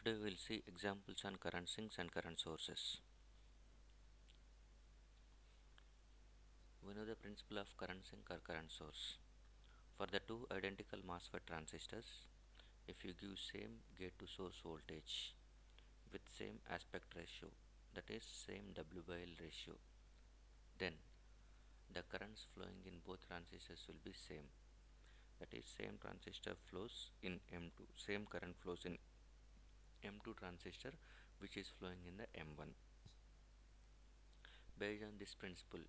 Today we will see examples on current sinks and current sources. We know the principle of current sink or current source. For the two identical MOSFET transistors, if you give same gate to source voltage with same aspect ratio, that is same W by L ratio, then the currents flowing in both transistors will be same. That is same transistor flows in M2, same current flows in M2 transistor which is flowing in the M1. Based on this principle,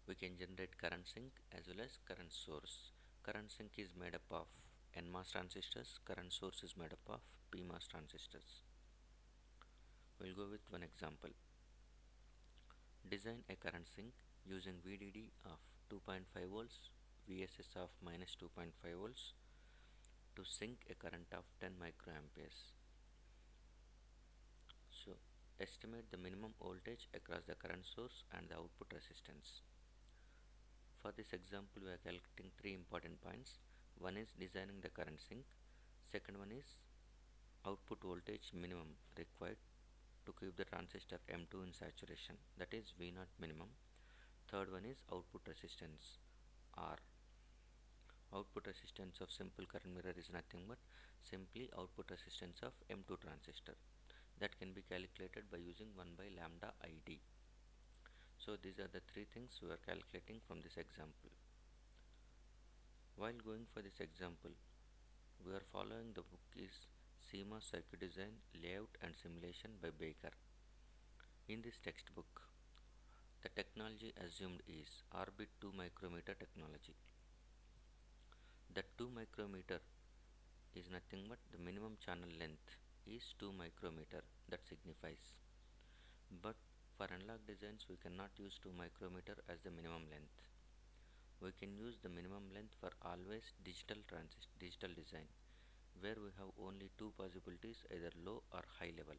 we can generate current sink as well as current source. Current sink is made up of NMOS transistors, current source is made up of PMOS transistors. We'll go with one example. Design a current sink using VDD of 2.5 volts, VSS of minus 2.5 volts to sink a current of 10 microamperes. So, estimate the minimum voltage across the current source and the output resistance. For this example, we are calculating three important points. One is designing the current sink. Second one is output voltage minimum required to keep the transistor M2 in saturation, that is V0 minimum. Third one is output resistance R. Output resistance of simple current mirror is nothing but simply output resistance of M2 transistor. That can be calculated by using 1 by lambda ID. So these are the three things we are calculating from this example. While going for this example, we are following the book is CMOS Circuit Design, Layout and Simulation by Baker. In this textbook, the technology assumed is Orbit 2 micrometer technology. The 2 micrometer is nothing but the minimum channel length is 2 micrometer, that signifies. But for analog designs, we cannot use 2 micrometer as the minimum length. We can use the minimum length for always digital design, where we have only two possibilities, either low or high level.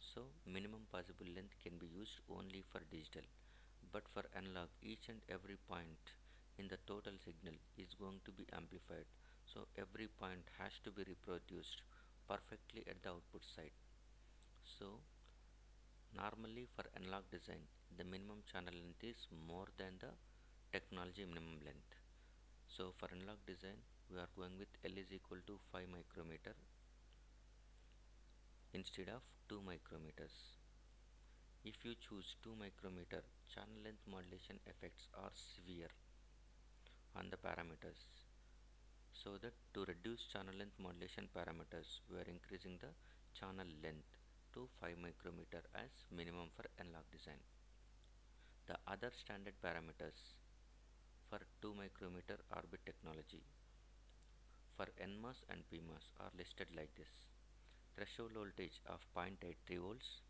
So minimum possible length can be used only for digital, but for analog each and every point in the total signal is going to be amplified, so every point has to be reproduced perfectly at the output side. So normally for analog design, the minimum channel length is more than the technology minimum length. So for analog design, we are going with L is equal to 5 micrometer instead of 2 micrometers. If you choose 2 micrometer, channel length modulation effects are severe on the parameters. So that to reduce channel length modulation parameters, we are increasing the channel length to 5 micrometer as minimum for analog design. The other standard parameters for 2 micrometer orbit technology for NMOS and PMOS are listed like this. Threshold voltage of 0.83 volts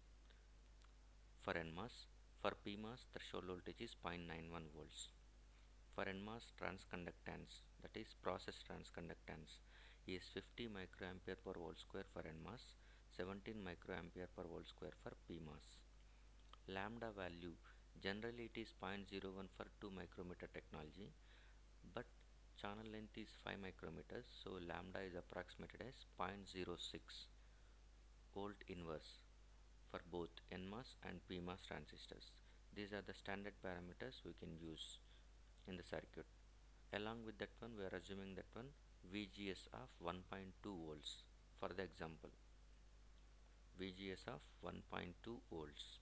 for NMOS. For PMOS, threshold voltage is 0.91 volts. For NMOS, transconductance, that is process transconductance, is 50 microampere per volt square for NMOS, 17 microampere per volt square for PMOS. Lambda value, generally it is 0.01 for 2 micrometer technology, but channel length is 5 micrometers, so lambda is approximated as 0.06 volt inverse for both NMOS and PMOS transistors. These are the standard parameters we can use in the circuit. Along with that one, we are assuming that one VGS of 1.2 volts for the example. VGS of 1.2 volts.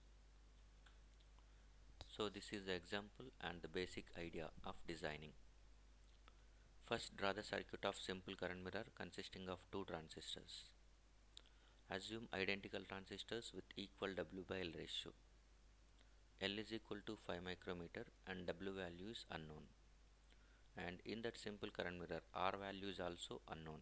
So this is the example and the basic idea of designing. First, draw the circuit of simple current mirror consisting of two transistors. Assume identical transistors with equal W by L ratio. L is equal to 5 micrometer and W value is unknown. And in that simple current mirror, R value is also unknown.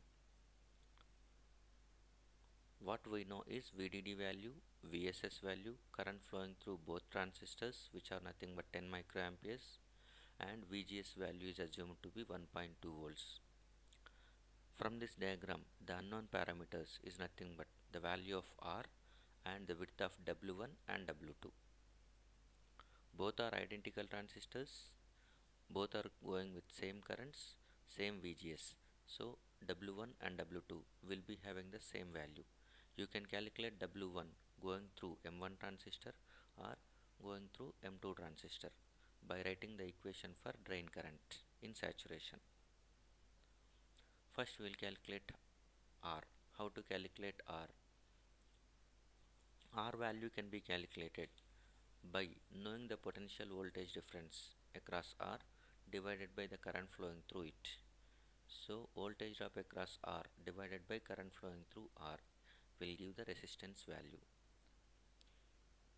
What we know is VDD value, VSS value, current flowing through both transistors, which are nothing but 10 microamperes, and VGS value is assumed to be 1.2 volts. From this diagram, the unknown parameters is nothing but the value of R and the width of W1 and W2. Both are identical transistors, both are going with same currents, same VGS. So W1 and W2 will be having the same value. You can calculate W1 going through M1 transistor or going through M2 transistor by writing the equation for drain current in saturation. First we will calculate R. How to calculate R? R value can be calculated by knowing the potential voltage difference across R divided by the current flowing through it. So voltage drop across R divided by current flowing through R will give the resistance value.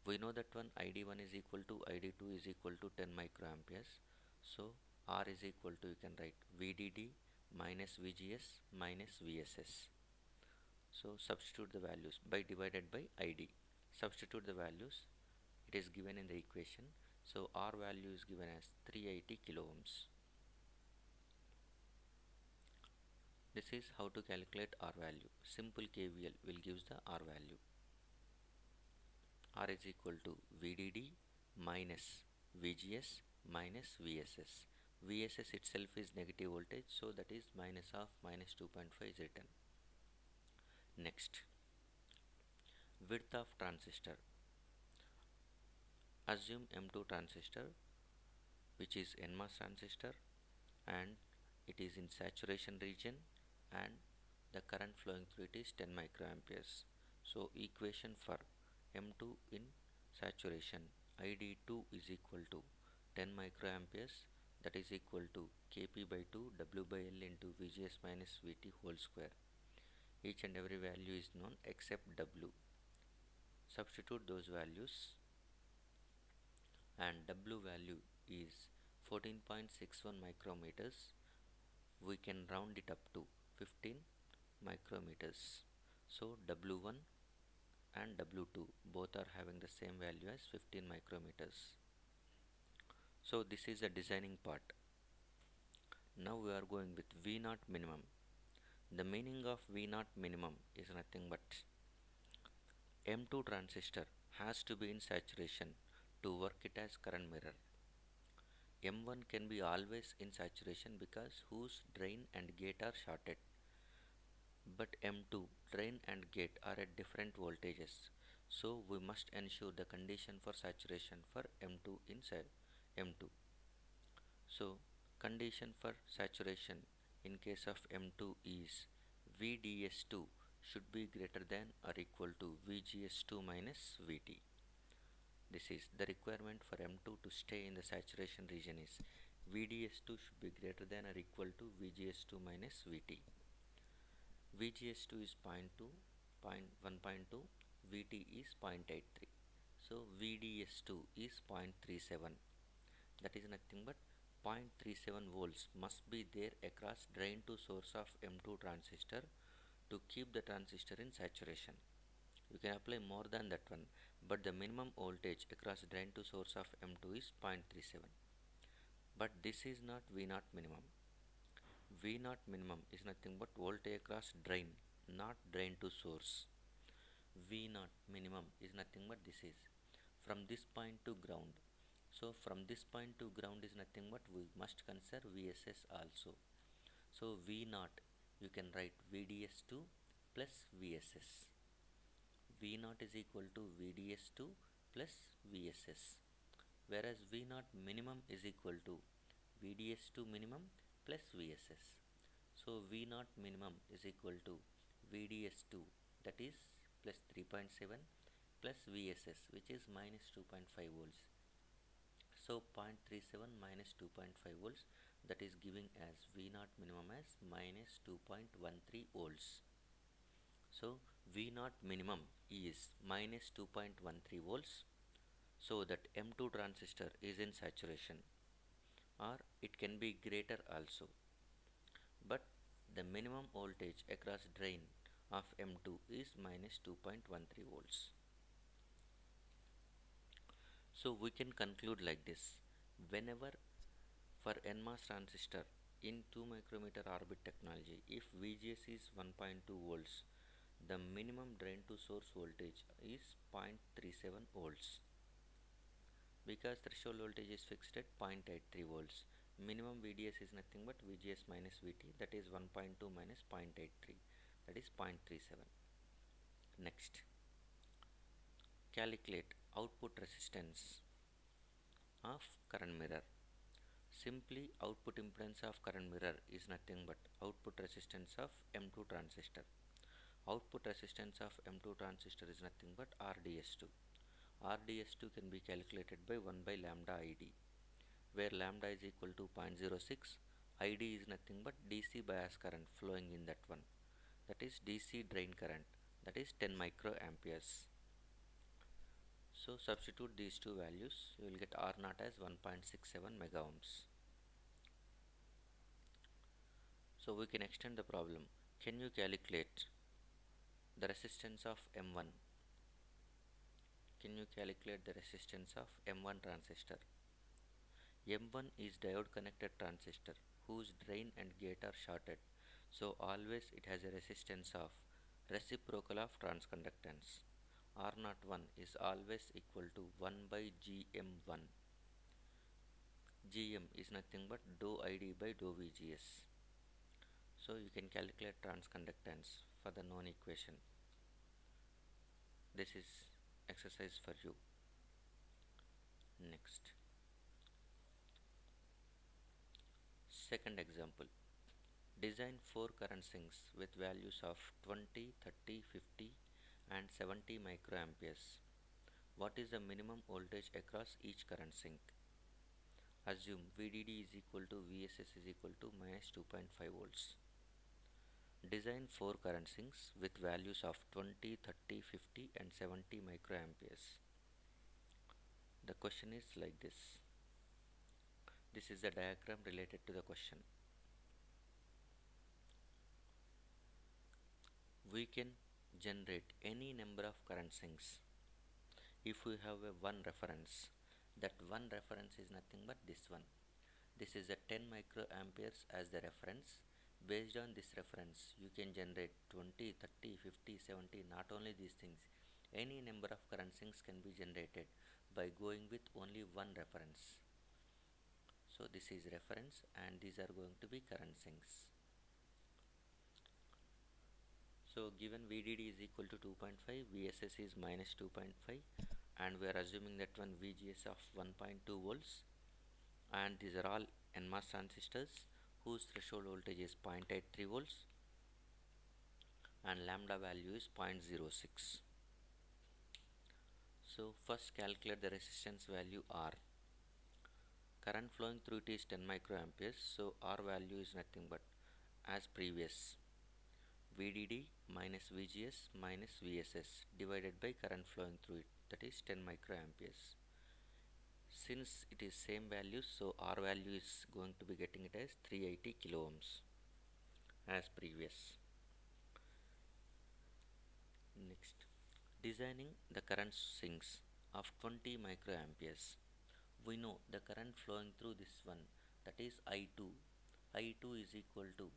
We know that one ID1 is equal to ID2 is equal to 10 microamperes. So R is equal to, you can write VDD minus VGS minus VSS. So substitute the values by divided by ID. Substitute the values. It is given in the equation. So R value is given as 380 kilo ohms. This is how to calculate R value. Simple KVL will give the R value. R is equal to VDD minus VGS minus VSS. VSS itself is negative voltage, so that is minus of minus 2.5 is written. Next, width of transistor. Assume M2 transistor, which is NMOS transistor, and it is in saturation region, and the current flowing through it is 10 microamperes. So equation for M2 in saturation, ID2 is equal to 10 microamperes, that is equal to Kp by 2 W by L into VGS minus VT whole square. Each and every value is known except W. Substitute those values, and W value is 14.61 micrometers. We can round it up to 15 micrometers. So W1 and W2 both are having the same value as 15 micrometers. So this is the designing part. Now we are going with V0 minimum. The meaning of V0 minimum is nothing but M2 transistor has to be in saturation to work it as current mirror. M1 can be always in saturation because whose drain and gate are shorted. But M2 drain and gate are at different voltages. So we must ensure the condition for saturation for M2 inside M2. So condition for saturation in case of M2 is VDS2 should be greater than or equal to VGS2 minus VT. This is the requirement for M2 to stay in the saturation region is VDS2 should be greater than or equal to VGS2 minus VT. VGS2 is 1.2, VT is 0.83. So VDS2 is 0.37. That is nothing but 0.37 volts must be there across drain to source of M2 transistor to keep the transistor in saturation. You can apply more than that one, but the minimum voltage across drain to source of M2 is 0.37. But this is not V0 minimum. V0 minimum is nothing but voltage across drain, not drain to source. V0 minimum is nothing but this is from this point to ground. So from this point to ground is nothing but we must consider VSS also. So V0 you can write VDS2 plus VSS. V0 is equal to VDS2 plus VSS, whereas V0 minimum is equal to VDS2 minimum plus VSS. So V0 minimum is equal to VDS2, that is plus 3.7 plus VSS, which is minus 2.5 volts. So 0.37 minus 2.5 volts, that is giving as V0 minimum as minus 2.13 volts. So V0 minimum is minus 2.13 volts. So that M2 transistor is in saturation, or it can be greater also. But the minimum voltage across drain of M2 is minus 2.13 volts. So we can conclude like this. Whenever for NMOS transistor in 2 micrometer orbit technology, if VGS is 1.2 volts, the minimum drain to source voltage is 0.37 volts. Because threshold voltage is fixed at 0.83 volts. Minimum VDS is nothing but VGS minus VT, that is 1.2 minus 0.83, that is 0.37. Next, calculate output resistance of current mirror. Simply, output impedance of current mirror is nothing but output resistance of M2 transistor. Output resistance of M2 transistor is nothing but RDS2. RDS2 can be calculated by 1 by lambda ID, where lambda is equal to 0.06. ID is nothing but DC bias current flowing in that one, that is DC drain current, that is 10 microamperes. So substitute these two values, you will get R naught as 1.67 mega ohms. So we can extend the problem. Can you calculate the resistance of M1? Can you calculate the resistance of M1 transistor? M1 is diode connected transistor whose drain and gate are shorted. So always it has a resistance of reciprocal of transconductance. R01 is always equal to 1 by Gm1. Gm is nothing but dou ID by dou VGS. So you can calculate transconductance for the known equation. This is exercise for you. Next, second example. Design 4 current sinks with values of 20, 30, 50 and 70 microamperes. What is the minimum voltage across each current sink? Assume VDD is equal to VSS is equal to minus 2.5 volts. Design 4 current sinks with values of 20, 30, 50 and 70 microamperes. The question is like this. This is the diagram related to the question. We can generate any number of current sinks if we have a one reference. That one reference is nothing but this one. This is a 10 microamperes as the reference. Based on this reference, you can generate 20, 30, 50, 70, not only these things. Any number of current sinks can be generated by going with only one reference. So this is reference and these are going to be current sinks. So given VDD is equal to 2.5, VSS is minus 2.5 and we are assuming that one VGS of 1.2 volts, and these are all NMOS transistors whose threshold voltage is 0.83 volts and lambda value is 0.06. So first calculate the resistance value R. Current flowing through it is 10 microamperes, so R value is nothing but as previous, VDD minus VGS minus VSS divided by current flowing through it, that is 10 microamperes. Since it is same value, so R value is going to be getting it as 380 kilo ohms as previous. Next, designing the current sinks of 20 microamperes. We know the current flowing through this one, that is I2. I2 is equal to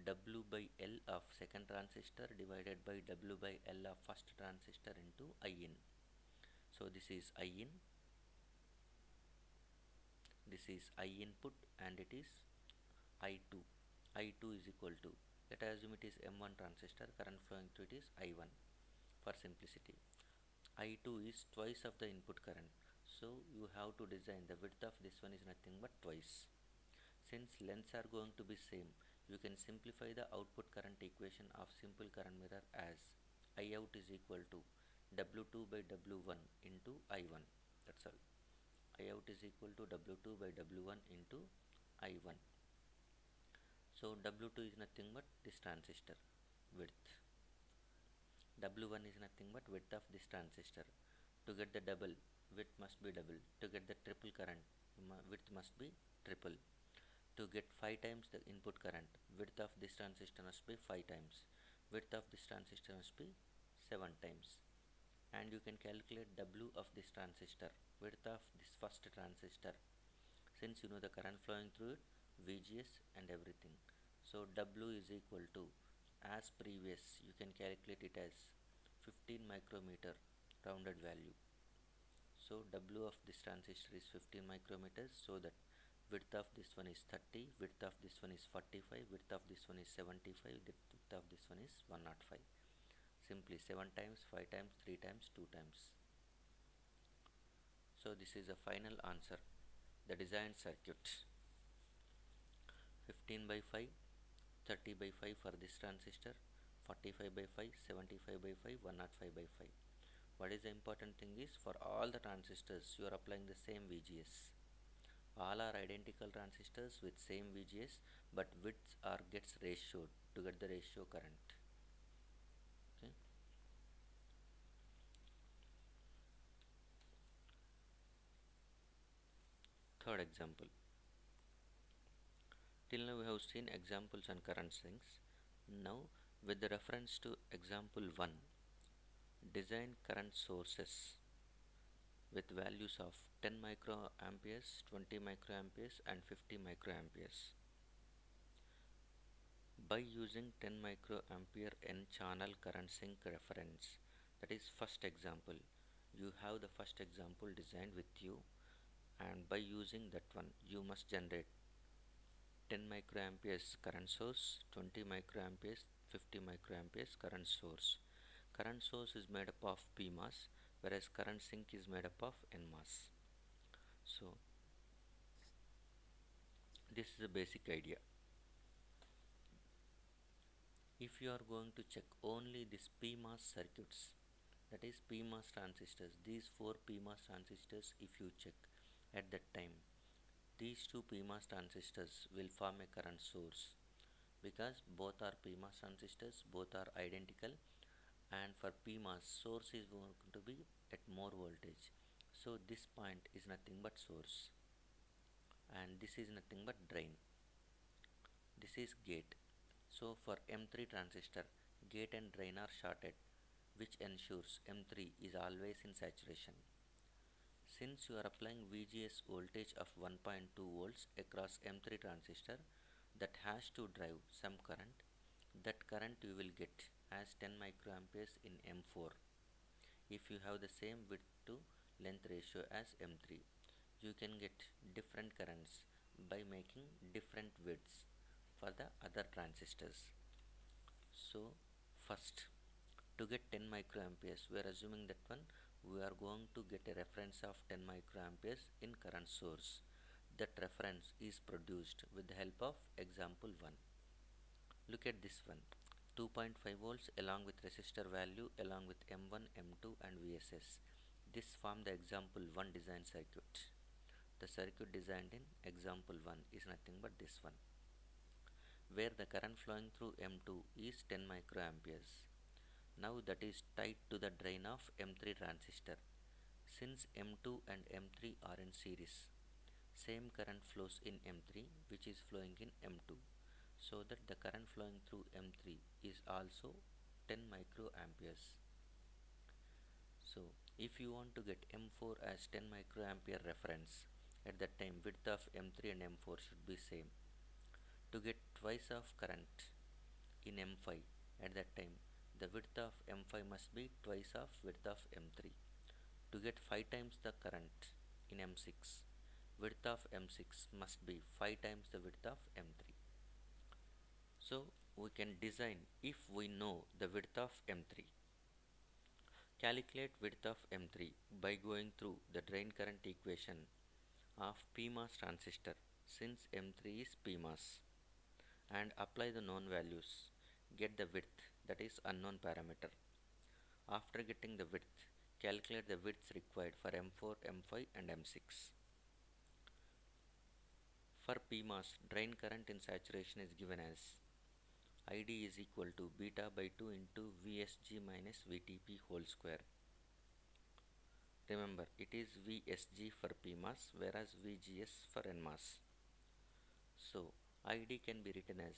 W by L of second transistor divided by W by L of first transistor into In. So this is In, this is I input and it is I2. I2 is equal to, let us assume it is M1 transistor, current flowing through it is I1 for simplicity. I2 is twice of the input current, so you have to design the width of this one is nothing but twice. Since lengths are going to be same, you can simplify the output current equation of simple current mirror as I out is equal to W2 by W1 into I1. That's all. I out is equal to W2 by W1 into I1. So W2 is nothing but this transistor width. W1 is nothing but width of this transistor. To get the double, width must be double. To get the triple current, width must be triple. To get 5 times the input current, width of this transistor must be 5 times. Width of this transistor must be 7 times. And you can calculate W of this transistor, width of this first transistor. Since you know the current flowing through it, VGS and everything. So W is equal to, as previous, you can calculate it as 15 micrometer rounded value. So W of this transistor is 15 micrometers, so that width of this one is 30, width of this one is 45, width of this one is 75, width of this one is 105. simply 7 times, 5 times, 3 times, 2 times. So this is a final answer. The designed circuit 15 by 5, 30 by 5 for this transistor, 45 by 5, 75 by 5, 105 by 5. What is the important thing is, for all the transistors you are applying the same VGS. All are identical transistors with same VGS, but widths are gets ratioed to get the ratio current. Okay. Third example. Till now we have seen examples and current sinks. Now, with the reference to example 1, design current sources with values of 10 microamperes, 20 microamperes and 50 microamperes. By using 10 microampere N channel current sink reference, that is first example, you have the first example designed with you, and by using that one you must generate 10 microamperes current source, 20 microamperes, 50 microamperes current source. Current source is made up of PMOS, whereas current sink is made up of NMOS. So this is a basic idea. If you are going to check only this PMOS circuits, that is PMOS transistors, these 4 PMOS transistors, if you check at that time, these 2 PMOS transistors will form a current source, because both are PMOS transistors, both are identical, and for PMOS source is going to be at more voltage. So this point is nothing but source, and this is nothing but drain. This is gate. So for M3 transistor, gate and drain are shorted, which ensures M3 is always in saturation. Since you are applying VGS voltage of 1.2 volts across M3 transistor that has to drive some current, that current you will get as 10 microamperes in M4. If you have the same width to length ratio as M3, you can get different currents by making different widths for the other transistors. So first, to get 10 microamperes, we are assuming that one we are going to get a reference of 10 microamperes in current source. That reference is produced with the help of example 1. Look at this one, 2.5 volts along with resistor value along with M1, M2 and VSS. This form the example 1 design circuit. The circuit designed in example 1 is nothing but this one, where the current flowing through M2 is 10 microamperes. Now that is tied to the drain of M3 transistor. Since M2 and M3 are in series, same current flows in M3 which is flowing in M2, so that the current flowing through M3 is also 10 microamperes. So if you want to get M4 as 10 microampere reference, at that time width of M3 and M4 should be same. To get twice of current in M5, at that time the width of M5 must be twice of width of M3. To get 5 times the current in M6, width of M6 must be 5 times the width of M3. So we can design if we know the width of M3. Calculate width of M3 by going through the drain current equation of PMOS transistor, since M3 is PMOS, and apply the known values. Get the width, that is unknown parameter. After getting the width, calculate the widths required for M4, M5 and M6. For PMOS, drain current in saturation is given as ID is equal to beta by 2 into VSG minus VTP whole square. Remember, it is VSG for PMOS whereas VGS for NMOS. So ID can be written as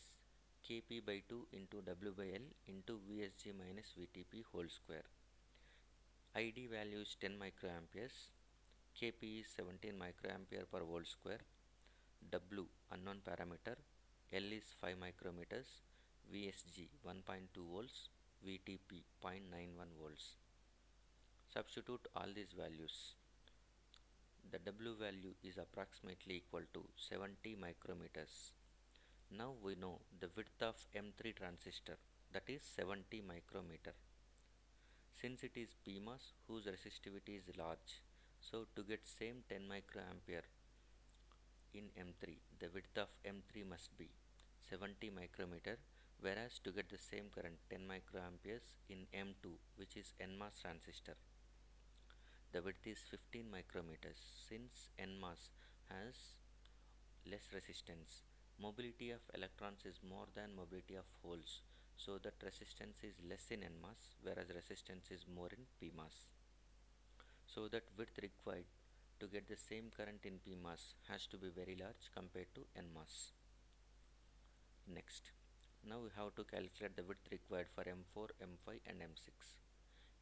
Kp by 2 into W by L into VSG minus VTP whole square. ID value is 10 microamperes, Kp is 17 microampere per volt square, W unknown parameter, L is 5 micrometers, VSG 1.2 volts, VTP 0.91 volts. Substitute all these values. The W value is approximately equal to 70 micrometers. Now we know the width of M3 transistor, that is 70 micrometer. Since it is PMOS whose resistivity is large, so to get same 10 microampere in M3, the width of M3 must be 70 micrometer, whereas to get the same current 10 microamperes in M2, which is NMOS transistor, the width is 15 micrometers. Since NMOS has less resistance, mobility of electrons is more than mobility of holes, so that resistance is less in NMOS, whereas resistance is more in PMOS. So that width required to get the same current in PMOS has to be very large compared to NMOS. Next, now we have to calculate the width required for M4, M5 and M6.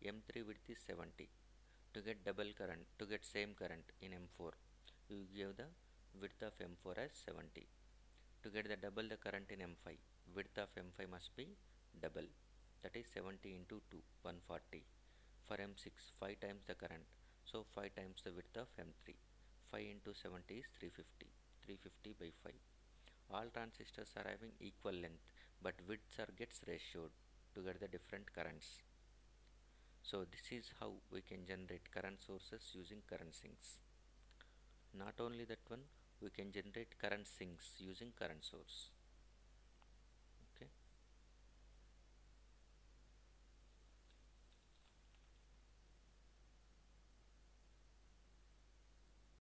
M3 width is 70. To get double current, to get same current in M4, you give the width of M4 as 70. To get the double the current in M5, width of M5 must be double, that is 70 into 2, 140. For M6, 5 times the current, so 5 times the width of M3. 5 into 70 is 350, 350 by 5. All transistors are having equal length, but widths are gets ratioed to get the different currents. So this is how we can generate current sources using current sinks. Not only that one, we can generate current sinks using current source.